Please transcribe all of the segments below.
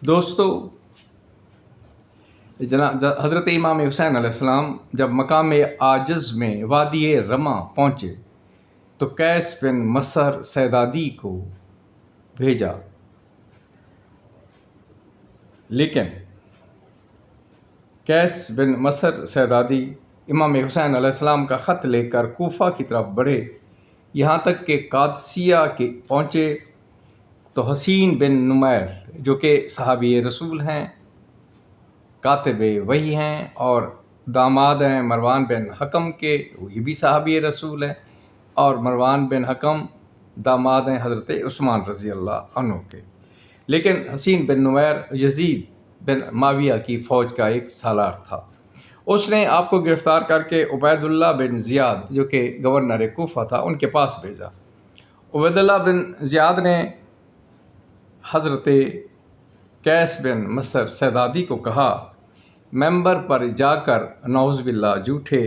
دوستو، جناب حضرت امام حسین علیہ السلام جب مقام عاجز میں وادی رما پہنچے تو قیس بن مصر سیدادی کو بھیجا، لیکن قیس بن مصر سیدادی امام حسین علیہ السلام کا خط لے کر کوفہ کی طرف بڑھے۔ یہاں تک کہ قادسیہ کے پہنچے تو حسین بن نمیر جو کہ صحابی رسول ہیں، کاتب وحی ہیں اور داماد ہیں مروان بن حکم کے، یہ بھی صحابی رسول ہیں، اور مروان بن حکم داماد ہیں حضرت عثمان رضی اللہ عنہ کے، لیکن حسین بن نمیر یزید بن معاویہ کی فوج کا ایک سالار تھا۔ اس نے آپ کو گرفتار کر کے عبید اللہ بن زیاد جو کہ گورنر کوفہ تھا ان کے پاس بھیجا۔ عبید اللہ بن زیاد نے حضرت قیس بن مصر سیدادی کو کہا، ممبر پر جا کر نعوذ باللہ جھوٹے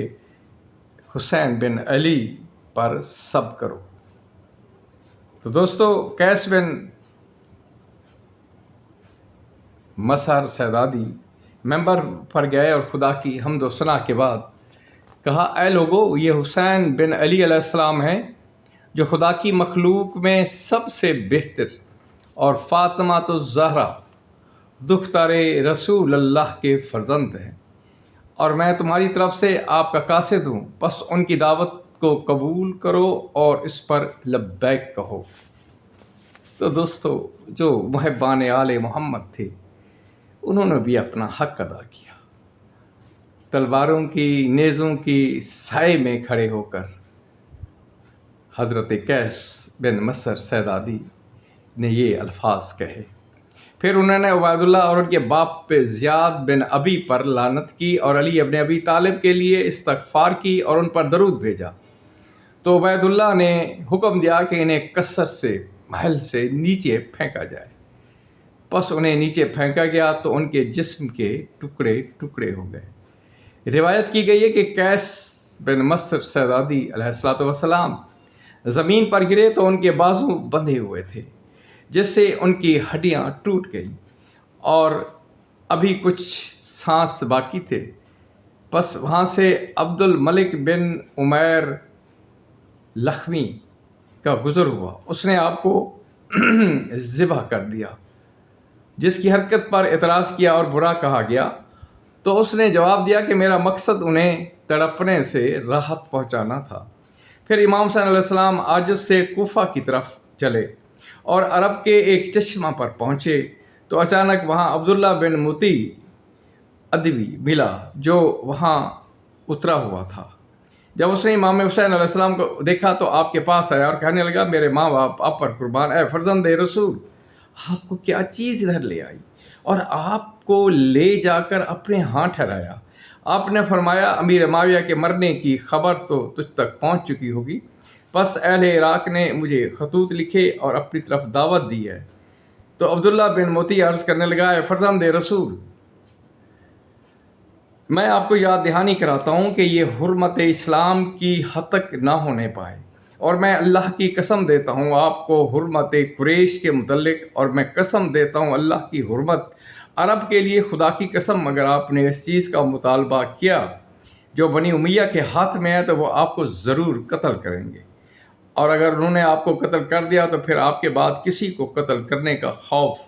حسین بن علی پر سب کرو۔ تو دوستو، قیس بن مصر سیدادی ممبر پر گئے اور خدا کی حمد و ثنا کے بعد کہا، اے لوگو، یہ حسین بن علی علیہ السلام ہیں جو خدا کی مخلوق میں سب سے بہتر اور فاطمہ الزہرا دختر رسول اللہ کے فرزند ہیں، اور میں تمہاری طرف سے آپ کا قاصد ہوں، بس ان کی دعوت کو قبول کرو اور اس پر لبیک کہو۔ تو دوستو، جو محبان آل محمد تھے انہوں نے بھی اپنا حق ادا کیا، تلواروں کی نیزوں کی سائے میں کھڑے ہو کر حضرت قیس بن مصر سیدادی نے یہ الفاظ کہے۔ پھر انہوں نے عبید اللہ اور ان کے باپ پہ زیاد بن ابی پر لعنت کی اور علی ابن ابی طالب کے لیے استغفار کی اور ان پر درود بھیجا۔ تو عبید اللہ نے حکم دیا کہ انہیں کثرت سے محل سے نیچے پھینکا جائے۔ پس انہیں نیچے پھینکا گیا تو ان کے جسم کے ٹکڑے ٹکڑے ہو گئے۔ روایت کی گئی ہے کہ قیس بن مصر سیدادی علیہ السلام زمین پر گرے تو ان کے بازو بندھے ہوئے تھے، جس سے ان کی ہڈیاں ٹوٹ گئیں اور ابھی کچھ سانس باقی تھے۔ پس وہاں سے عبد الملک بن عمیر لخمی کا گزر ہوا، اس نے آپ کو ذبح کر دیا، جس کی حرکت پر اعتراض کیا اور برا کہا گیا۔ تو اس نے جواب دیا کہ میرا مقصد انہیں تڑپنے سے راحت پہنچانا تھا۔ پھر امام حسین علیہ السلام عاجز سے کوفہ کی طرف چلے اور عرب کے ایک چشمہ پر پہنچے تو اچانک وہاں عبداللہ بن متی ادوی ملا جو وہاں اترا ہوا تھا۔ جب اس نے امام حسین علیہ السلام کو دیکھا تو آپ کے پاس آیا اور کہنے لگا، میرے ماں باپ آپ پر قربان، اے فرزند رسول، آپ کو کیا چیز ادھر لے آئی اور آپ کو لے جا کر اپنے ہاں ٹھہرایا؟ آپ نے فرمایا، امیر معاویہ کے مرنے کی خبر تو تجھ تک پہنچ چکی ہوگی، بس اہل عراق نے مجھے خطوط لکھے اور اپنی طرف دعوت دی ہے۔ تو عبداللہ بن موتی عرض کرنے لگا، اے فرزند رسول، میں آپ کو یاد دہانی کراتا ہوں کہ یہ حرمت اسلام کی حد تک نہ ہونے پائے، اور میں اللہ کی قسم دیتا ہوں آپ کو حرمت قریش کے متعلق، اور میں قسم دیتا ہوں اللہ کی حرمت عرب کے لیے، خدا کی قسم اگر آپ نے اس چیز کا مطالبہ کیا جو بنی امیہ کے ہاتھ میں ہے تو وہ آپ کو ضرور قتل کریں گے، اور اگر انہوں نے آپ کو قتل کر دیا تو پھر آپ کے بعد کسی کو قتل کرنے کا خوف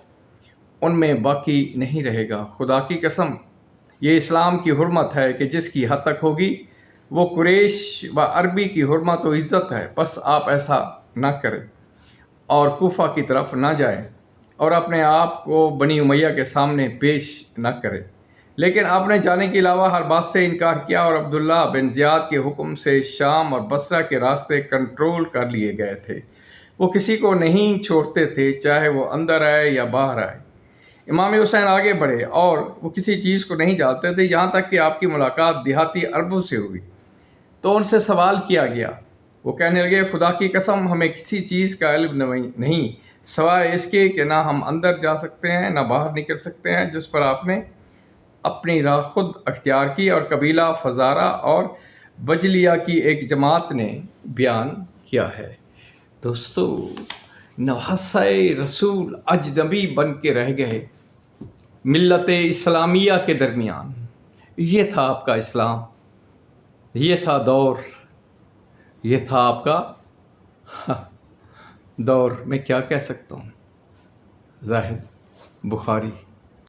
ان میں باقی نہیں رہے گا۔ خدا کی قسم یہ اسلام کی حرمت ہے کہ جس کی حد تک ہوگی وہ قریش و عربی کی حرمت و عزت ہے، بس آپ ایسا نہ کریں اور کوفہ کی طرف نہ جائیں اور اپنے آپ کو بنی امیہ کے سامنے پیش نہ کریں۔ لیکن آپ نے جانے کے علاوہ ہر بات سے انکار کیا اور عبداللہ بن زیاد کے حکم سے شام اور بصرہ کے راستے کنٹرول کر لیے گئے تھے، وہ کسی کو نہیں چھوڑتے تھے چاہے وہ اندر آئے یا باہر آئے۔ امام حسین آگے بڑھے اور وہ کسی چیز کو نہیں جانتے تھے، یہاں تک کہ آپ کی ملاقات دیہاتی عربوں سے ہوئی تو ان سے سوال کیا گیا۔ وہ کہنے لگے، خدا کی قسم ہمیں کسی چیز کا علم نہیں سوائے اس کے کہ نہ ہم اندر جا سکتے ہیں نہ باہر نکل سکتے ہیں، جس پر آپ نے اپنی راہ خود اختیار کی اور قبیلہ فزارہ اور بجلیہ کی ایک جماعت نے بیان کیا ہے۔ دوستو، نواسۂ رسول اجنبی بن کے رہ گئے ملت اسلامیہ کے درمیان. یہ تھا آپ کا اسلام، یہ تھا دور، یہ تھا آپ کا دور. میں کیا کہہ سکتا ہوں. زاہد بخاری.